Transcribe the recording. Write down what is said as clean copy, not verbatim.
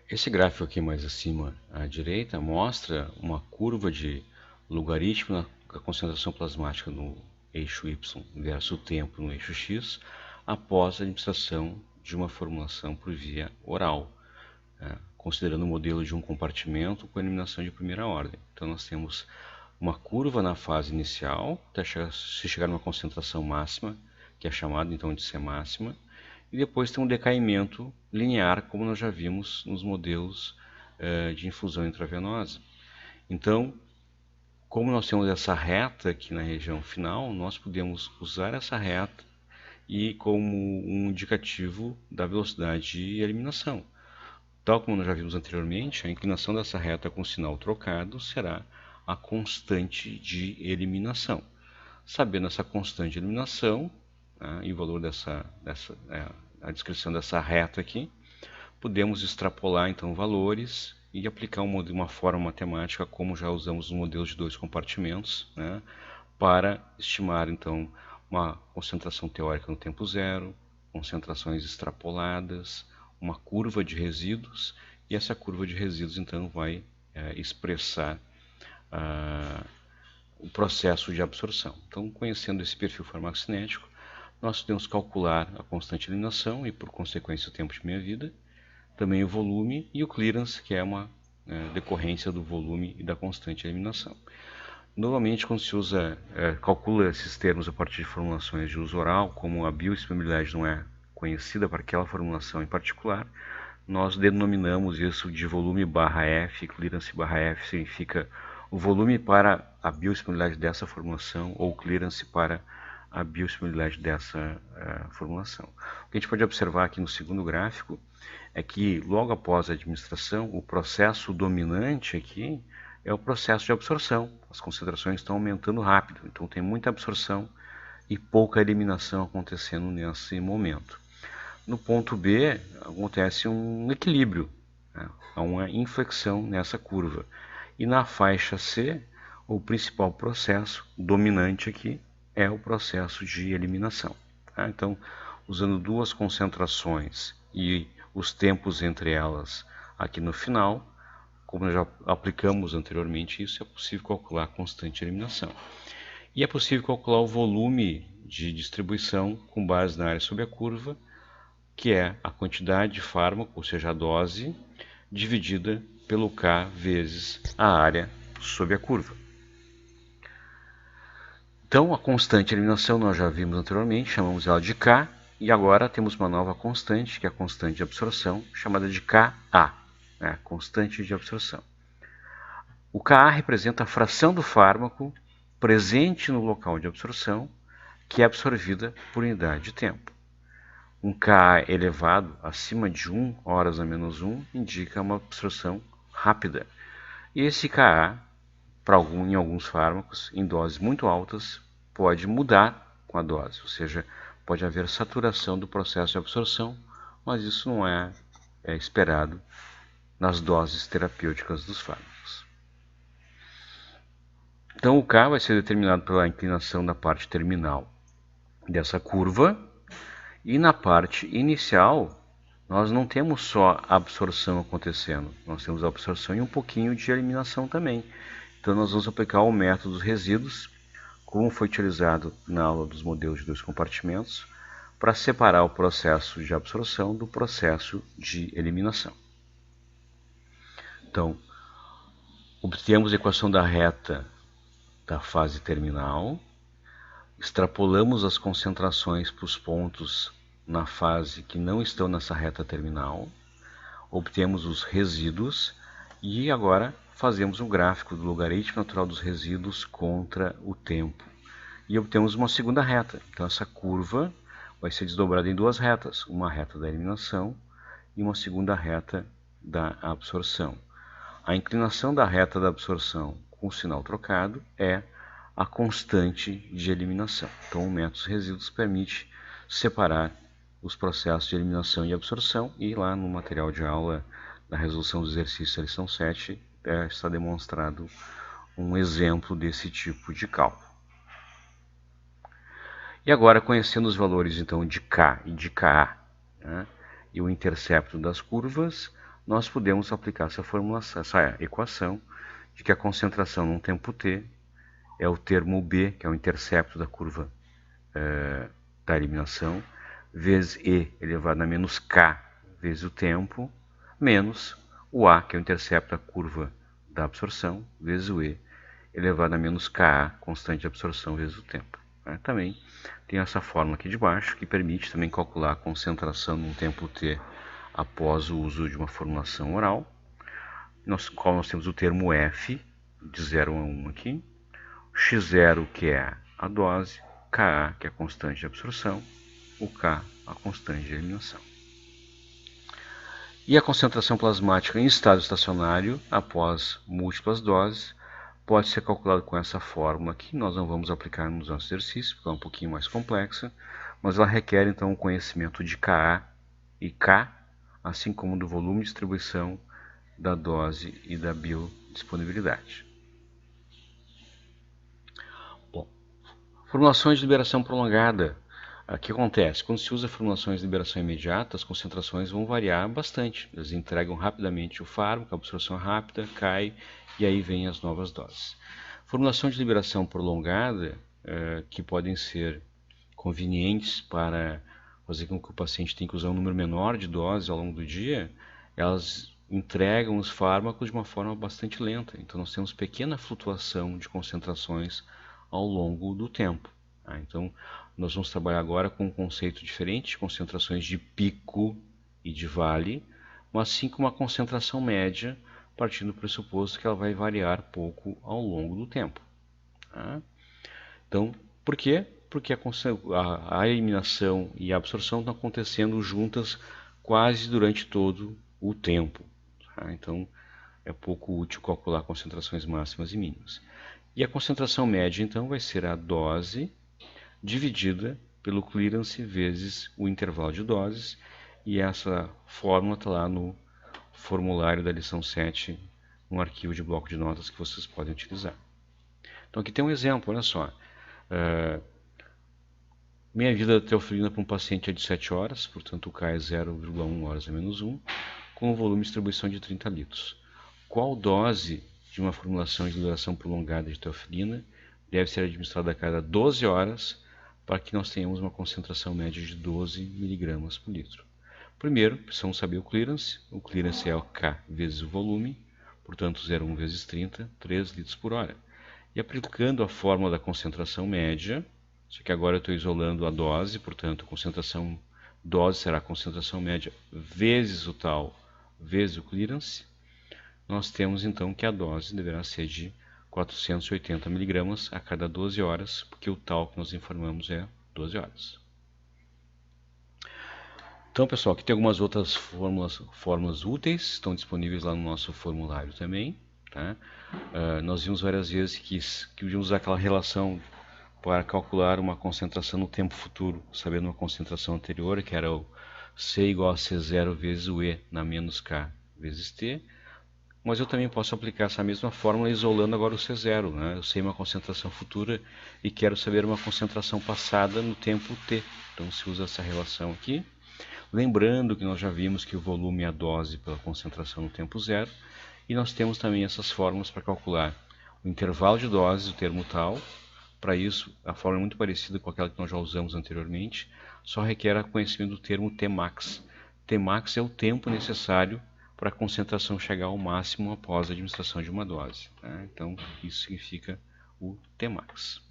Esse gráfico aqui mais acima à direita mostra uma curva de logaritmo da concentração plasmática no eixo Y versus o tempo no eixo X após a administração de uma formulação por via oral, considerando o modelo de um compartimento com eliminação de primeira ordem. Então nós temos uma curva na fase inicial, até se chegar numa concentração máxima, que é chamada então de C máxima, e depois tem um decaimento linear, como nós já vimos nos modelos de infusão intravenosa. Então, como nós temos essa reta aqui na região final, nós podemos usar essa reta e como um indicativo da velocidade de eliminação. Tal como nós já vimos anteriormente, a inclinação dessa reta com sinal trocado será a constante de eliminação. Sabendo essa constante de eliminação, e o valor a descrição dessa reta aqui, podemos extrapolar então valores e aplicar uma forma matemática, como já usamos no modelo de dois compartimentos, para estimar então uma concentração teórica no tempo zero, concentrações extrapoladas, uma curva de resíduos, e essa curva de resíduos então vai expressar o processo de absorção. Então, conhecendo esse perfil farmacocinético, nós podemos calcular a constante de eliminação e, por consequência, o tempo de meia-vida, também o volume e o clearance, que é uma decorrência do volume e da constante de eliminação. Normalmente, quando se calcula esses termos a partir de formulações de uso oral, como a biodisponibilidade não é conhecida para aquela formulação em particular, nós denominamos isso de volume barra F, clearance barra F significa o volume para a biodisponibilidade dessa formulação ou clearance para a biodisponibilidade dessa formulação. O que a gente pode observar aqui no segundo gráfico é que logo após a administração, o processo dominante aqui é o processo de absorção. As concentrações estão aumentando rápido, então tem muita absorção e pouca eliminação acontecendo nesse momento. No ponto B, acontece um equilíbrio, há uma inflexão nessa curva. E na faixa C, o principal processo dominante aqui é o processo de eliminação. Então, usando duas concentrações e os tempos entre elas aqui no final, como já aplicamos anteriormente isso, é possível calcular a constante de eliminação. E é possível calcular o volume de distribuição com base na área sob a curva, que é a quantidade de fármaco, ou seja, a dose, dividida pelo K vezes a área sob a curva. Então, a constante de eliminação nós já vimos anteriormente, chamamos ela de K, e agora temos uma nova constante, que é a constante de absorção, chamada de Ka, constante de absorção. O Ka representa a fração do fármaco presente no local de absorção, que é absorvida por unidade de tempo. Um Ka elevado acima de 1 horas a menos 1 indica uma absorção rápida. E esse Ka, em alguns fármacos, em doses muito altas, pode mudar com a dose, ou seja, pode haver saturação do processo de absorção, mas isso não é esperado nas doses terapêuticas dos fármacos. Então o K vai ser determinado pela inclinação da parte terminal dessa curva, e na parte inicial nós não temos só a absorção acontecendo, nós temos a absorção e um pouquinho de eliminação também. Então nós vamos aplicar o método dos resíduos, como foi utilizado na aula dos modelos de dois compartimentos, para separar o processo de absorção do processo de eliminação. Então, obtemos a equação da reta da fase terminal, extrapolamos as concentrações para os pontos na fase que não estão nessa reta terminal, obtemos os resíduos e agora fazemos um gráfico do logaritmo natural dos resíduos contra o tempo. E obtemos uma segunda reta. Então essa curva vai ser desdobrada em duas retas, uma reta da eliminação e uma segunda reta da absorção. A inclinação da reta da absorção com o sinal trocado é a constante de eliminação. Então o método dos resíduos permite separar os processos de eliminação e absorção, e lá no material de aula da resolução do exercício da lição 7 está demonstrado um exemplo desse tipo de cálculo. E agora, conhecendo os valores então de K e de Ka, e o intercepto das curvas, nós podemos aplicar essa formulação, essa equação de que a concentração num tempo t é o termo B, que é o intercepto da curva da eliminação, vezes E elevado a menos K vezes o tempo, menos o A, que é o intercepto da curva da absorção, vezes o E elevado a menos Ka, constante de absorção, vezes o tempo. Também tem essa fórmula aqui de baixo, que permite também calcular a concentração num tempo t após o uso de uma formulação oral. Nós temos o termo F, de 0 a 1 aqui, x0, que é a dose, Ka, que é a constante de absorção, o K, a constante de eliminação. E a concentração plasmática em estado estacionário, após múltiplas doses, pode ser calculada com essa fórmula que nós não vamos aplicar nos nossos exercícios, porque é um pouquinho mais complexa, mas ela requer então o conhecimento de Ka e K, assim como do volume de distribuição, da dose e da biodisponibilidade. Bom, formulações de liberação prolongada. O que acontece? Quando se usa formulações de liberação imediata, as concentrações vão variar bastante. Eles entregam rapidamente o fármaco, a absorção é rápida, cai, e aí vem as novas doses. Formulação de liberação prolongada, que podem ser convenientes para fazer com que o paciente tenha que usar um número menor de doses ao longo do dia, elas entregam os fármacos de uma forma bastante lenta. Então nós temos pequena flutuação de concentrações ao longo do tempo. Então nós vamos trabalhar agora com um conceito diferente de concentrações de pico e de vale, mas sim com uma concentração média, partindo do pressuposto que ela vai variar pouco ao longo do tempo. Então, por quê? Porque a eliminação e a absorção estão acontecendo juntas quase durante todo o tempo. Então, é pouco útil calcular concentrações máximas e mínimas. E a concentração média, então, vai ser a dose dividida pelo clearance vezes o intervalo de doses, e essa fórmula está lá no formulário da lição 7, no arquivo de bloco de notas que vocês podem utilizar. Então aqui tem um exemplo, olha só. Minha vida teofilina para um paciente é de 7 horas, portanto o K é 0,1 horas a menos 1, com um volume de distribuição de 30 litros. Qual dose de uma formulação de liberação prolongada de teofilina deve ser administrada a cada 12 horas para que nós tenhamos uma concentração média de 12 mg por litro? Primeiro, precisamos saber o clearance. O clearance é o K vezes o volume, portanto 0,1 vezes 30, 3 litros por hora. E aplicando a fórmula da concentração média, só que agora eu estou isolando a dose, portanto dose será a concentração média vezes o tal, vezes o clearance. Nós temos então que a dose deverá ser de 480 mg a cada 12 horas, porque o tal que nós informamos é 12 horas. Então, pessoal, aqui tem algumas outras fórmulas úteis, estão disponíveis lá no nosso formulário também. Tá? Nós vimos várias vezes que podíamos usar aquela relação para calcular uma concentração no tempo futuro, sabendo uma concentração anterior, que era o C igual a C0 vezes o E na menos K vezes T. Mas eu também posso aplicar essa mesma fórmula isolando agora o C0. Né? Eu sei uma concentração futura e quero saber uma concentração passada no tempo T. Então se usa essa relação aqui. Lembrando que nós já vimos que o volume é a dose pela concentração no tempo zero. E nós temos também essas fórmulas para calcular o intervalo de doses, o termo tal. Para isso, a fórmula é muito parecida com aquela que nós já usamos anteriormente, só requer o conhecimento do termo Tmax. Tmax é o tempo necessário para a concentração chegar ao máximo após a administração de uma dose. Então, isso significa o Tmax.